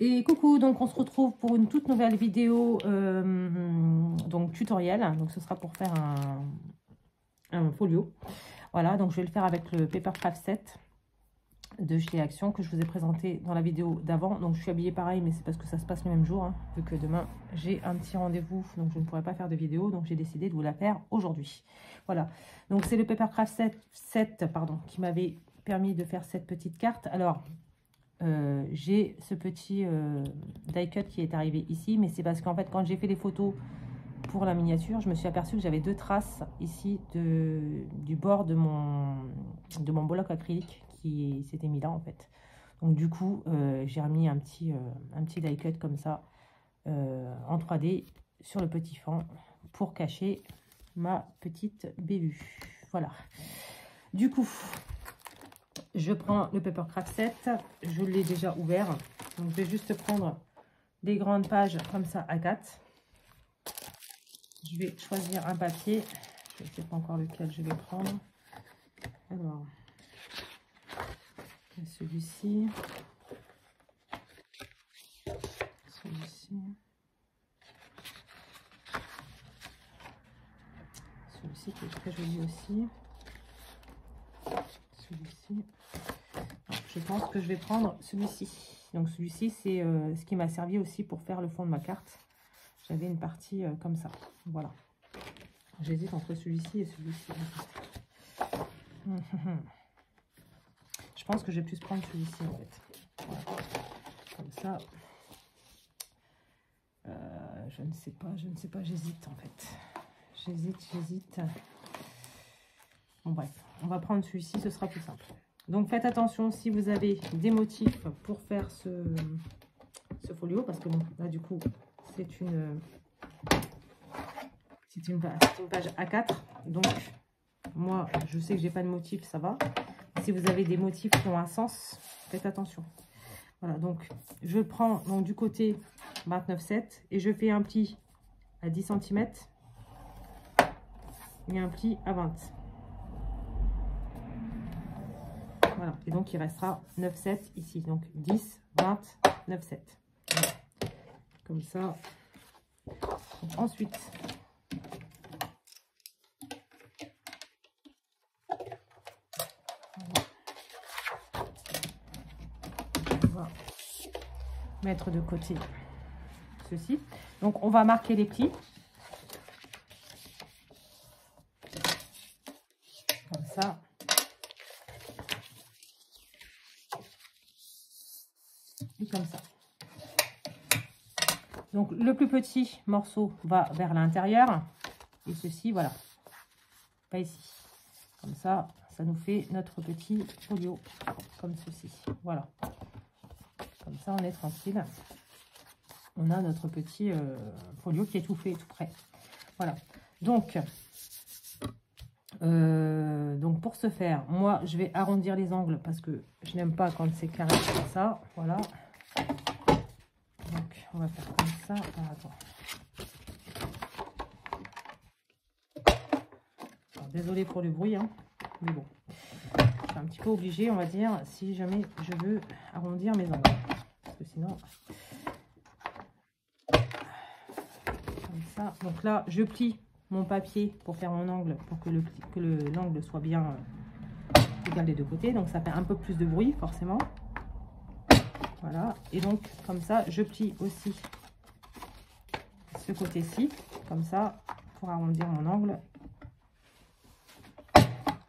Et coucou, donc on se retrouve pour une toute nouvelle vidéo donc tutoriel. Donc ce sera pour faire un folio. Voilà, donc je vais le faire avec le Papercraft 7 de chez Action que je vous ai présenté dans la vidéo d'avant. Donc je suis habillée pareil, mais c'est parce que ça se passe le même jour, hein, vu que demain j'ai un petit rendez-vous, donc je ne pourrai pas faire de vidéo. Donc j'ai décidé de vous la faire aujourd'hui. Voilà, donc c'est le Papercraft 7 pardon, qui m'avait permis de faire cette petite carte. Alors, j'ai ce petit die cut qui est arrivé ici, mais c'est parce qu'en fait quand j'ai fait les photos pour la miniature, je me suis aperçue que j'avais deux traces ici du bord de mon bloc acrylique qui s'était mis là en fait. Donc du coup j'ai remis un petit die cut comme ça en 3D sur le petit fond pour cacher ma petite bévue. Voilà, du coup je prends le Papercraft 7, je l'ai déjà ouvert. Donc je vais juste prendre des grandes pages comme ça à 4. Je vais choisir un papier. Je ne sais pas encore lequel je vais prendre. Alors, celui-ci. Celui-ci. Celui-ci qui est très joli aussi. Celui-ci. Je pense que je vais prendre celui-ci. Donc celui-ci, c'est ce qui m'a servi aussi pour faire le fond de ma carte. J'avais une partie comme ça. Voilà. J'hésite entre celui-ci et celui-ci. Je pense que je vais plus prendre celui-ci en fait. Voilà. Comme ça. Je ne sais pas, j'hésite en fait. J'hésite. Bon bref, on va prendre celui-ci, ce sera plus simple. Donc faites attention si vous avez des motifs pour faire ce folio, parce que bon, là du coup c'est une page A4. Donc moi je sais que j'ai pas de motif, ça va. Si vous avez des motifs qui ont un sens, faites attention. Voilà, donc je prends donc du côté 29,7 et je fais un pli à 10 cm et un pli à 20. Voilà, et donc il restera 9,7 ici. Donc 10, 20, 9,7. Voilà. Comme ça. Donc, ensuite, on va mettre de côté ceci. Donc on va marquer les plis. Comme ça. Et comme ça. Donc le plus petit morceau va vers l'intérieur. Et ceci, voilà. Pas ici. Comme ça, ça nous fait notre petit folio. Comme ceci. Voilà. Comme ça, on est tranquille. On a notre petit folio qui est tout fait, tout prêt. Voilà. Donc pour ce faire, moi, je vais arrondir les angles parce que je n'aime pas quand c'est carré comme ça. Voilà. Donc, on va faire comme ça. Alors, attends. Alors, désolée pour le bruit, hein, mais bon. Je suis un petit peu obligée, on va dire, si jamais je veux arrondir mes angles. Parce que sinon... Comme ça. Donc là, je plie mon papier pour faire mon angle, pour que l'angle soit bien égal des deux côtés. Donc ça fait un peu plus de bruit, forcément. Voilà. Et donc, comme ça, je plie aussi ce côté-ci, comme ça, pour arrondir mon angle.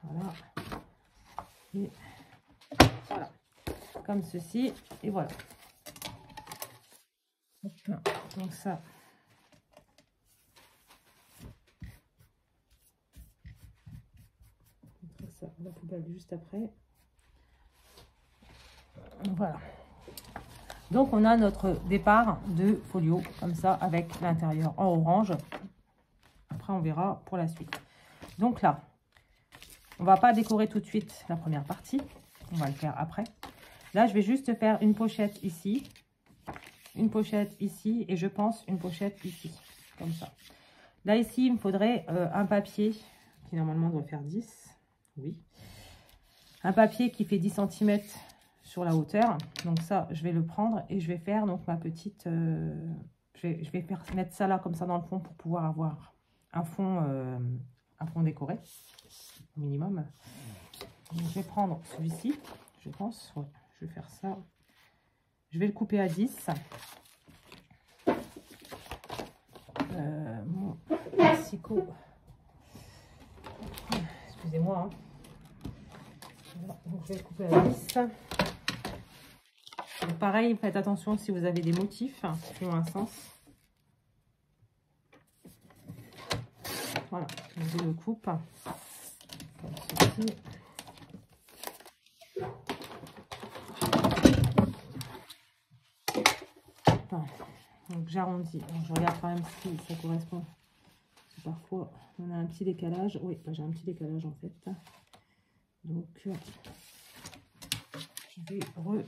Voilà. Et voilà. Comme ceci. Et voilà. Hop. Donc ça... la poubelle juste après. Voilà. Donc on a notre départ de folio comme ça avec l'intérieur en orange. Après on verra pour la suite. Donc là, on va pas décorer tout de suite la première partie. On va le faire après. Là je vais juste faire une pochette ici, une pochette ici et je pense une pochette ici. Comme ça. Là ici il me faudrait un papier qui normalement doit faire 10. Oui. Un papier qui fait 10 cm sur la hauteur. Donc ça, je vais le prendre et je vais faire donc ma petite... je vais mettre ça là, comme ça, dans le fond, pour pouvoir avoir un fond décoré, au minimum. Donc, je vais prendre celui-ci, je pense. Ouais, je vais faire ça. Je vais le couper à 10. Mon massicot. Excusez-moi. Hein. Voilà, donc, je vais le couper à 10. Donc, pareil, faites attention si vous avez des motifs qui ont un sens. Voilà, donc je le coupe comme ceci. Voilà. Donc j'arrondis. Je regarde quand même si ça correspond. Parfois, on a un petit décalage. Oui, j'ai un petit décalage en fait. Donc, je vais recouper.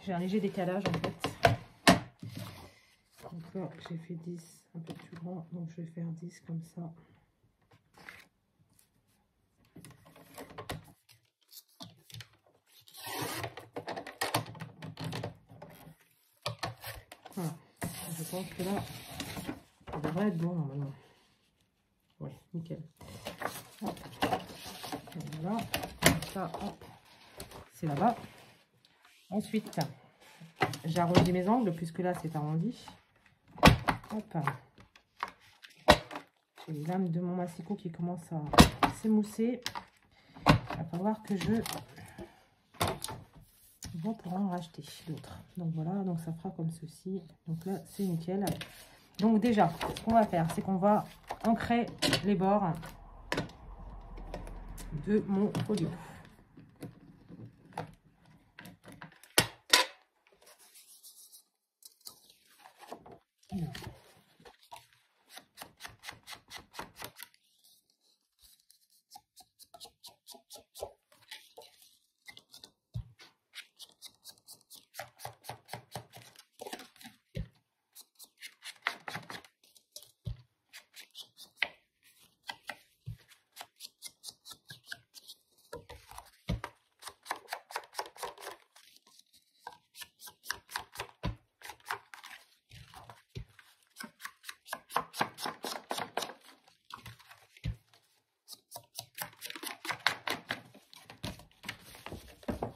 J'ai un léger décalage en fait. Donc là, j'ai fait 10 un peu plus grand. Donc, je vais faire 10 comme ça. Voilà. Je pense que là, ça devrait être bon normalement. Oui, nickel. Hop. Voilà. Comme ça, hop. C'est là-bas. Ensuite, j'arrondis mes angles puisque là, c'est arrondi. Hop. J'ai les lames de mon massicot qui commencent à s'émousser. Il va falloir que je vois pour en racheter d'autres. Donc voilà, donc ça fera comme ceci. Donc là, c'est nickel. Donc déjà, ce qu'on va faire, c'est qu'on va ancrer les bords de mon folio.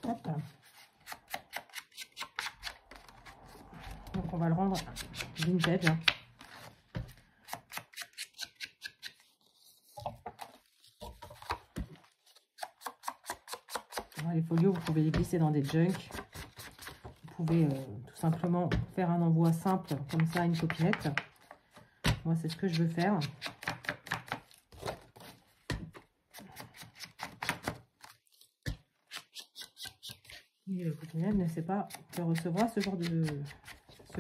Hop. Donc on va le rendre vintage. Les folios, vous pouvez les glisser dans des junks. Vous pouvez tout simplement faire un envoi simple comme ça à une copinette. Moi, c'est ce que je veux faire. Et le copinette ne sait pas que recevoir ce genre de ce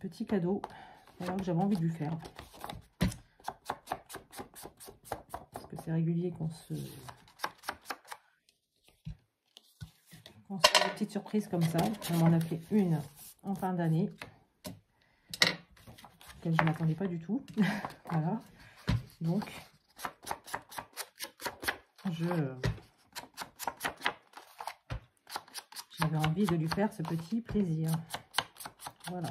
petit cadeau. Alors que j'avais envie de lui faire. Parce que c'est régulier qu'on se fait des petites surprises comme ça. On m'en a fait une en fin d'année. Laquelle je ne m'attendais pas du tout. Voilà. Donc, j'avais envie de lui faire ce petit plaisir. Voilà.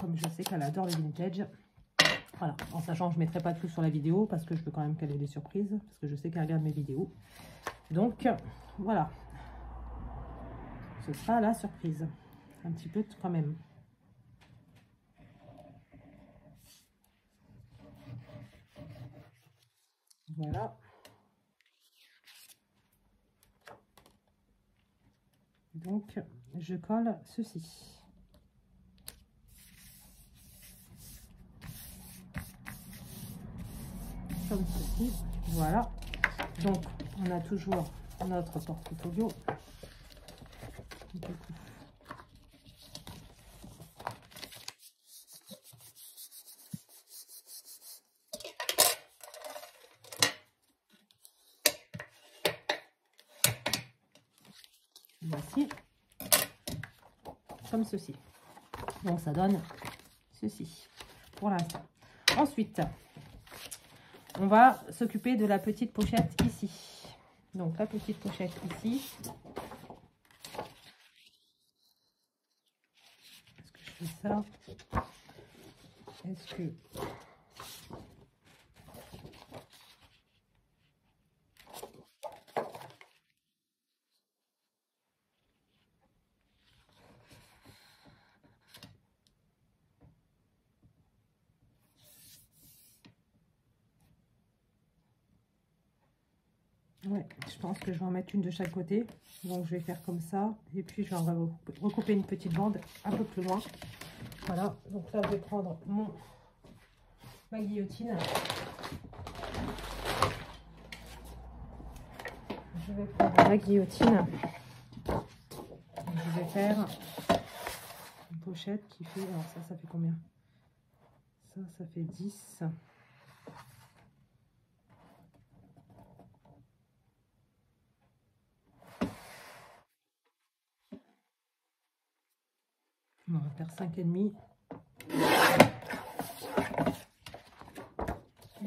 Comme je sais qu'elle adore le vintage. Voilà, en sachant que je ne mettrai pas tout sur la vidéo parce que je veux quand même qu'elle ait des surprises, parce que je sais qu'elle regarde mes vidéos. Donc, voilà. Ce sera la surprise. Un petit peu quand même. Voilà. Donc, je colle ceci. Comme ceci. Voilà. Donc, on a toujours notre porte-folio. ici, comme ceci. Donc ça donne ceci pour l'instant. Ensuite, on va s'occuper de la petite pochette ici. Donc la petite pochette ici. Est-ce que je fais ça? Est-ce que... Ouais, je pense que je vais en mettre une de chaque côté. Donc je vais faire comme ça. Et puis je vais en recouper une petite bande un peu plus loin. Voilà. Donc là je vais prendre ma guillotine. Je vais prendre la guillotine. Et je vais faire une pochette qui fait... Alors ça fait combien? Ça fait 10. On va faire 5,5.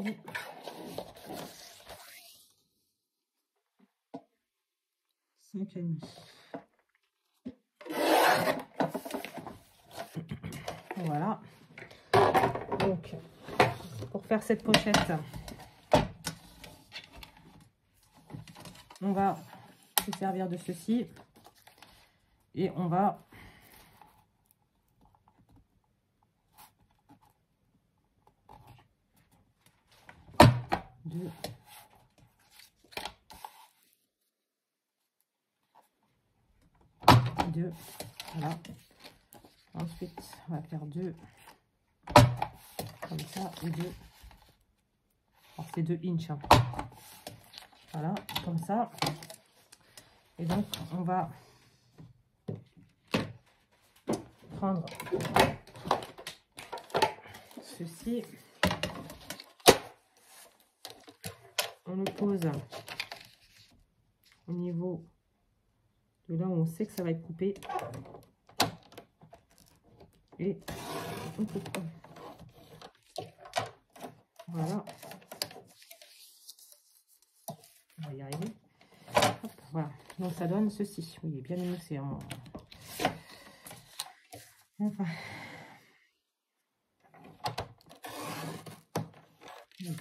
Et 5,5. Voilà. Donc, pour faire cette pochette, on va se servir de ceci. Et on va... Deux, voilà. Ensuite, on va faire 2 comme ça et 2. Alors c'est 2 inches. Hein. Voilà, comme ça. Et donc on va prendre ceci. On le pose au niveau de là où on sait que ça va être coupé. Et on coupe. Voilà. On va y arriver. Hop, voilà. Donc ça donne ceci. Oui, il est bien émoussé. Hein. Enfin. Comme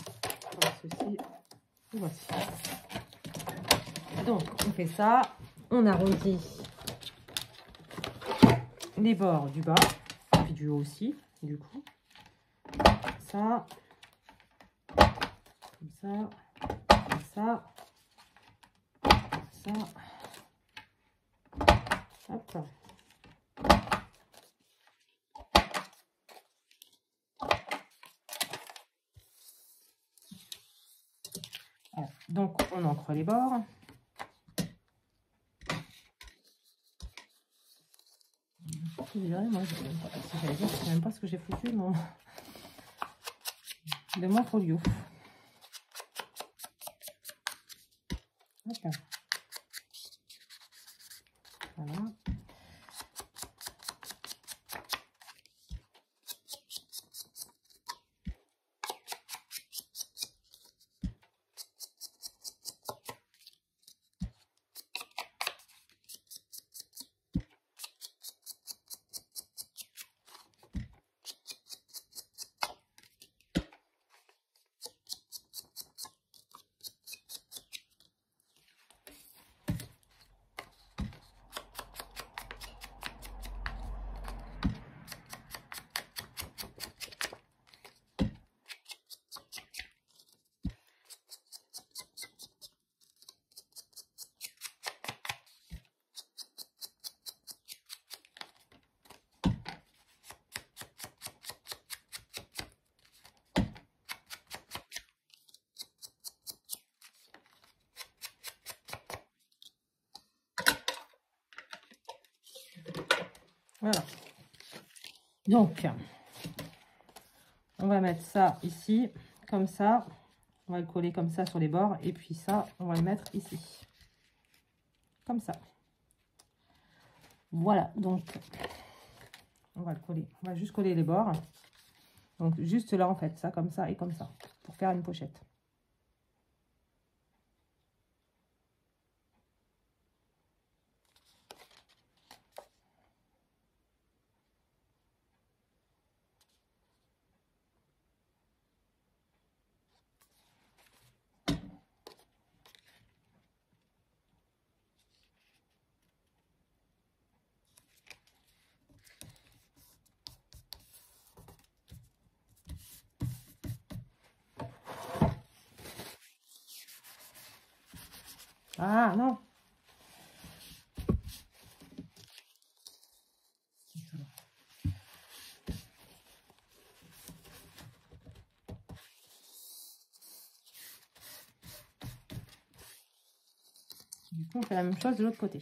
ceci. Et voici. Donc on fait ça. On arrondit les bords du bas. Et puis du haut aussi. Du coup. Ça. Comme ça. Comme ça. Ça. Hop. Voilà. Donc on encre les bords. Moi, je sais même pas ce que j'ai foutu de mon folio. Hop. Voilà. Voilà. Donc, on va mettre ça ici, comme ça. On va le coller comme ça sur les bords. Et puis ça, on va le mettre ici. Comme ça. Voilà, donc on va le coller. On va juste coller les bords. Donc juste là en fait, ça comme ça et comme ça, pour faire une pochette. Ah non. Du coup, on fait la même chose de l'autre côté.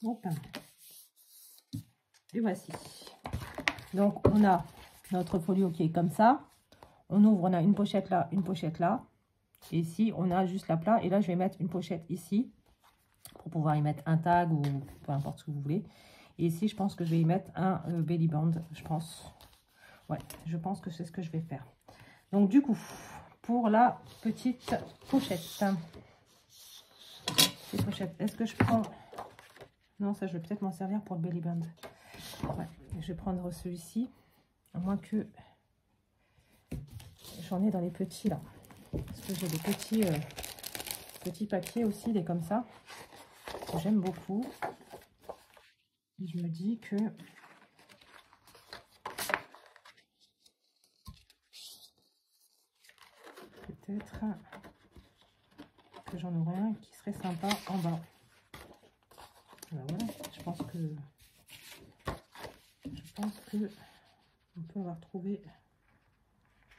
Hop. Et voici. Donc, on a notre folio qui est comme ça. On ouvre, on a une pochette là, une pochette là. Et ici, on a juste la plat. Et là, je vais mettre une pochette ici pour pouvoir y mettre un tag ou peu importe ce que vous voulez. Et ici, je pense que je vais y mettre un belly band, je pense. Ouais, je pense que c'est ce que je vais faire. Donc, du coup, pour la petite pochette. Est-ce que je prends... Non, ça, je vais peut-être m'en servir pour le belly band. Ouais, je vais prendre celui-ci. À moins que j'en ai dans les petits, là. Parce que j'ai des petits papiers aussi, des comme ça. Que j'aime beaucoup. Et je me dis que... peut-être que j'en aurais un qui serait sympa en bas. Alors voilà, je pense que on peut avoir trouvé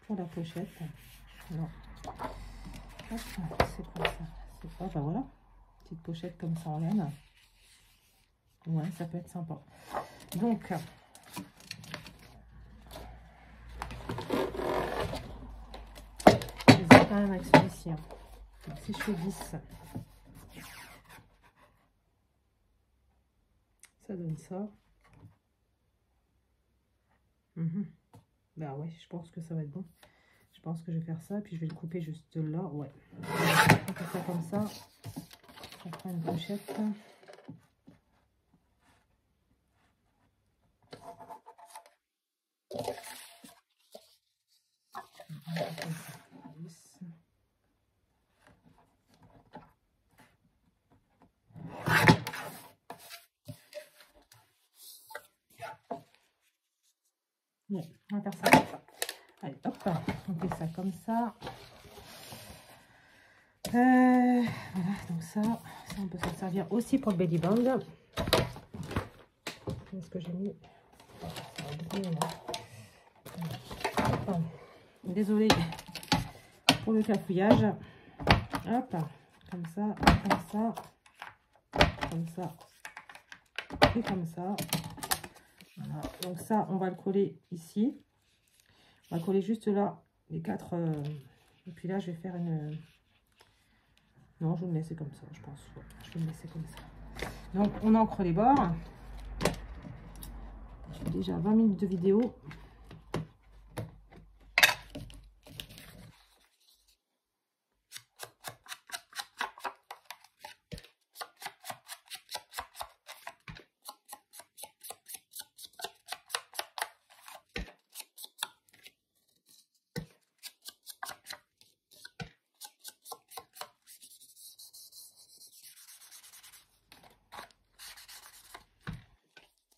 pour la pochette. Non. Hop, c'est quoi ça? C'est pas, bah voilà, petite pochette comme ça en laine. Ouais, ça peut être sympa. Donc, je vais quand même avec celui-ci. Hein. Donc, si je fais 10, ça donne ça. Bah ouais, je pense que ça va être bon. Je pense que je vais faire ça, puis je vais le couper juste là. Ouais. On fait ça comme ça. On prend une pochette. Ouais, on va faire ça comme ça. Allez, hop, on fait ça comme ça. Voilà, donc ça on peut s'en servir aussi pour le belly band. Est-ce que j'ai mis... Hop, désolée pour le cafouillage. Hop, comme ça, comme ça, comme ça et comme ça. Voilà. Donc ça, on va le coller ici. On va coller juste là, les 4. Et puis là, je vais faire une... Non, je vais me laisser comme ça, je pense. Ouais, je vais me laisser comme ça. Donc, on encre les bords. J'ai déjà 20 minutes de vidéo.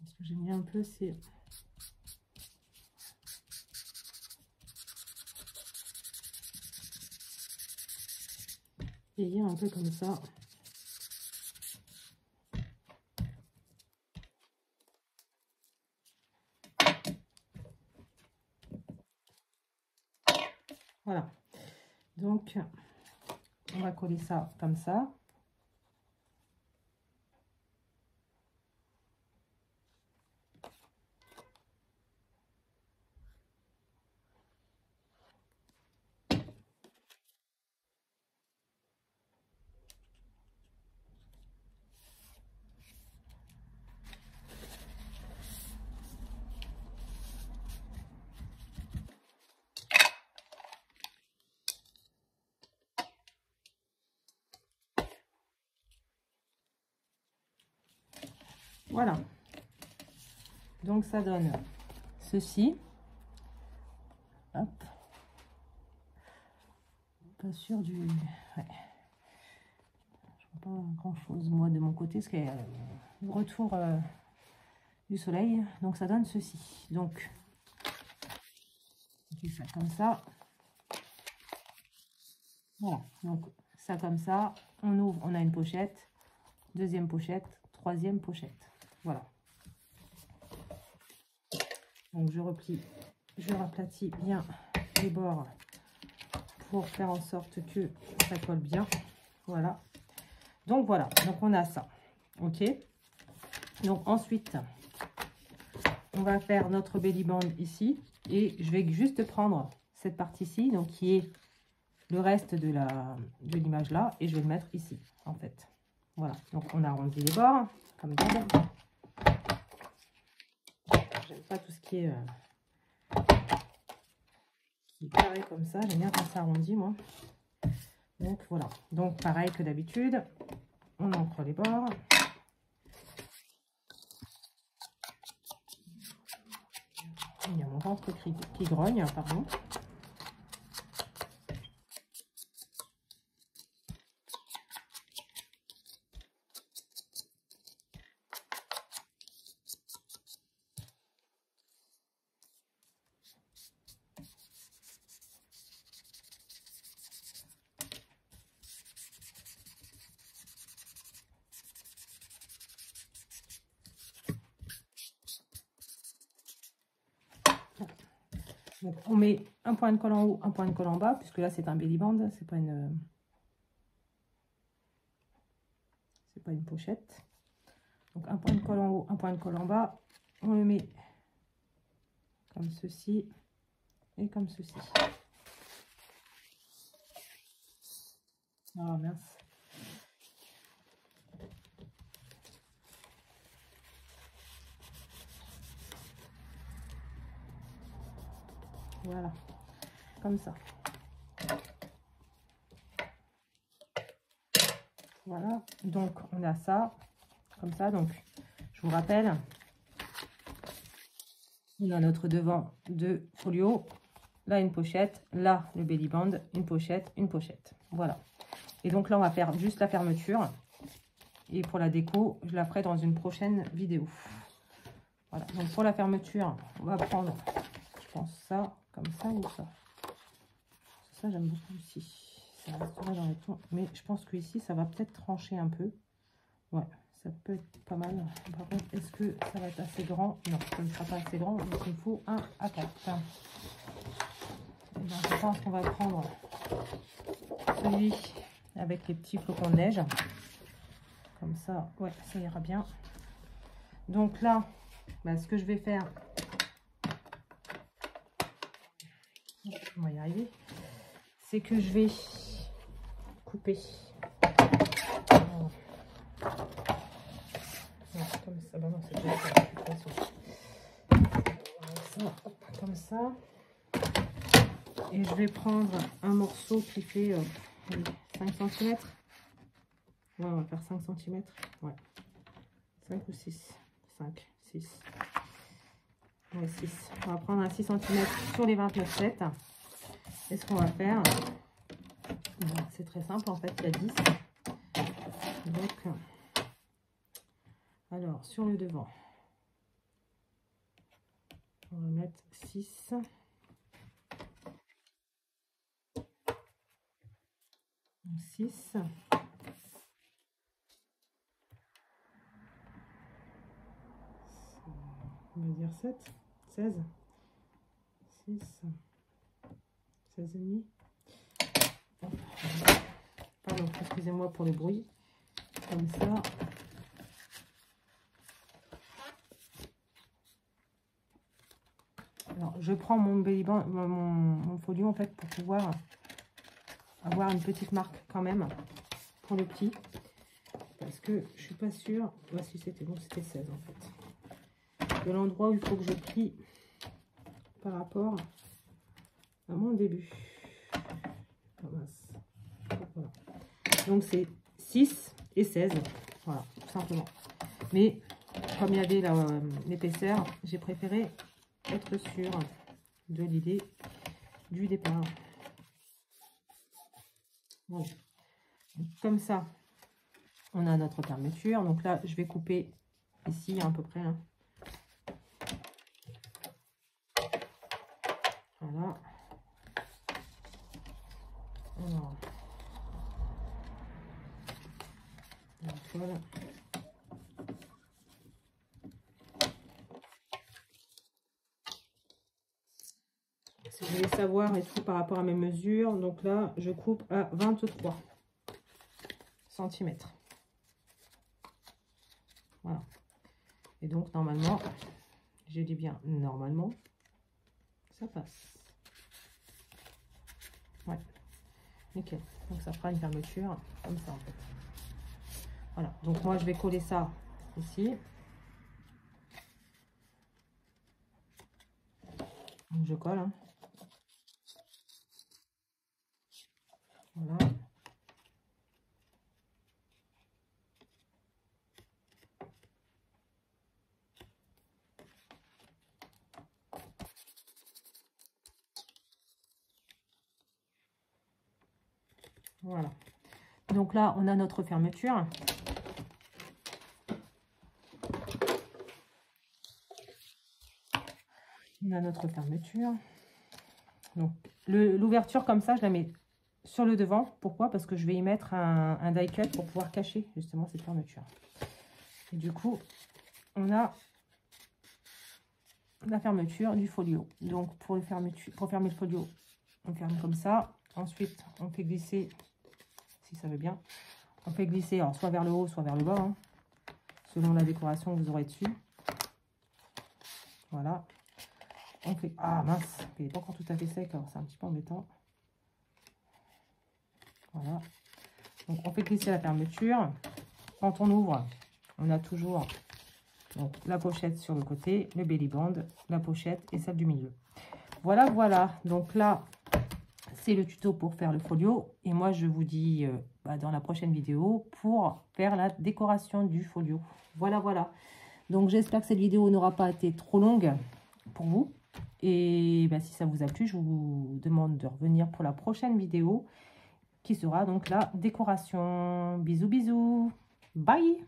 Ce que j'aime bien un peu, c'est vieillir un peu comme ça. Voilà. Donc, on va coller ça comme ça. Voilà. Donc, ça donne ceci. Hop. Pas sûr du... Ouais. Je vois pas grand chose, moi, de mon côté, parce qu'il y a le retour du soleil. Donc, ça donne ceci. Donc, on fait ça comme ça. Voilà. Donc, ça comme ça. On ouvre, on a une pochette. Deuxième pochette. Troisième pochette. Voilà. Donc, je replie, je raplatis bien les bords pour faire en sorte que ça colle bien. Voilà. Donc, voilà. Donc, on a ça. OK. Donc, ensuite, on va faire notre belly band ici. Et je vais juste prendre cette partie-ci, donc qui est le reste de l'image là. Et je vais le mettre ici, en fait. Voilà. Donc, on arrondit les bords, comme d'hab. J'aime pas tout ce qui est carré comme ça. J'aime bien quand ça arrondi, moi. Donc, voilà. Donc, pareil que d'habitude, on encre les bords. Il y a mon ventre qui grogne, pardon. Donc, on met un point de colle en haut, un point de colle en bas, puisque là, c'est un belly band, c'est pas une pochette. Donc, un point de colle en haut, un point de colle en bas. On le met comme ceci et comme ceci. Ah, mince. Voilà, comme ça. Voilà, donc on a ça, comme ça. Donc, je vous rappelle, on a notre devant de folio, là une pochette, là le belly band, une pochette, une pochette. Voilà. Et donc là, on va faire juste la fermeture. Et pour la déco, je la ferai dans une prochaine vidéo. Voilà, donc pour la fermeture, on va prendre, je pense, ça, comme ça ou ça. Ça, j'aime beaucoup aussi. Ça restera dans les tons. Mais je pense que ici, ça va peut-être trancher un peu. Ouais, ça peut être pas mal. Par contre, est-ce que ça va être assez grand? Non, ça ne sera pas assez grand. Donc, il faut un A4. Donc, je pense qu'on va prendre celui avec les petits flocons de neige. Comme ça, ouais, ça ira bien. Donc là, bah, ce que je vais faire, on va y arriver, c'est que je vais couper. Non, comme ça, bah non, c'est déjà ça, de toute façon. Ça, hop, comme ça. Et je vais prendre un morceau qui fait 5 cm. Ouais, on va faire 5 cm. Ouais. 5 ou 6. 5, 6. Ouais, 6. On va prendre un 6 cm sur les 29,7. Et ce qu'on va faire, c'est très simple en fait, il y a 10. Donc, alors sur le devant, on va mettre 6. 6. On va dire 7, 16, 6, 16 et demi. Pardon, excusez-moi pour le bruit. Comme ça. Alors, je prends mon band, mon folio en fait pour pouvoir avoir une petite marque quand même pour le petit. Parce que je suis pas sûre. Voici, c'était bon, c'était 16 en fait. De l'endroit où il faut que je plie par rapport à mon début. Oh, mince. Voilà. Donc c'est 6 et 16. Voilà, tout simplement. Mais comme il y avait l'épaisseur, j'ai préféré être sûre de l'idée du départ. Bon. Comme ça, on a notre fermeture. Donc là, je vais couper ici à peu près. Hein. Voilà. Alors, voilà. Si vous voulez savoir et tout par rapport à mes mesures, donc là, je coupe à 23 cm. Voilà. Et donc, normalement, je dis bien normalement, ça passe. Ouais, nickel. Donc, ça fera une fermeture comme ça, en fait. Voilà. Donc, moi, je vais coller ça ici. Donc, je colle. Hein. Voilà. Voilà. Donc là, on a notre fermeture. On a notre fermeture. Donc, l'ouverture comme ça, je la mets sur le devant. Pourquoi? Parce que je vais y mettre un die cut pour pouvoir cacher justement cette fermeture. Et du coup, on a la fermeture du folio. Donc, pour fermer le folio, on ferme comme ça. Ensuite, on fait glisser, si ça veut bien, on fait glisser alors, soit vers le haut, soit vers le bas, hein, selon la décoration que vous aurez dessus. Voilà. On fait... Ah mince, il n'est pas encore tout à fait sec, alors c'est un petit peu embêtant. Voilà. Donc on fait glisser la fermeture. Quand on ouvre, on a toujours donc, la pochette sur le côté, le belly band, la pochette et celle du milieu. Voilà, voilà. Donc là, c'est le tuto pour faire le folio. Et moi, je vous dis dans la prochaine vidéo pour faire la décoration du folio. Voilà, voilà. Donc j'espère que cette vidéo n'aura pas été trop longue pour vous. Et si ça vous a plu, je vous demande de revenir pour la prochaine vidéo qui sera donc la décoration. Bisous, bisous. Bye!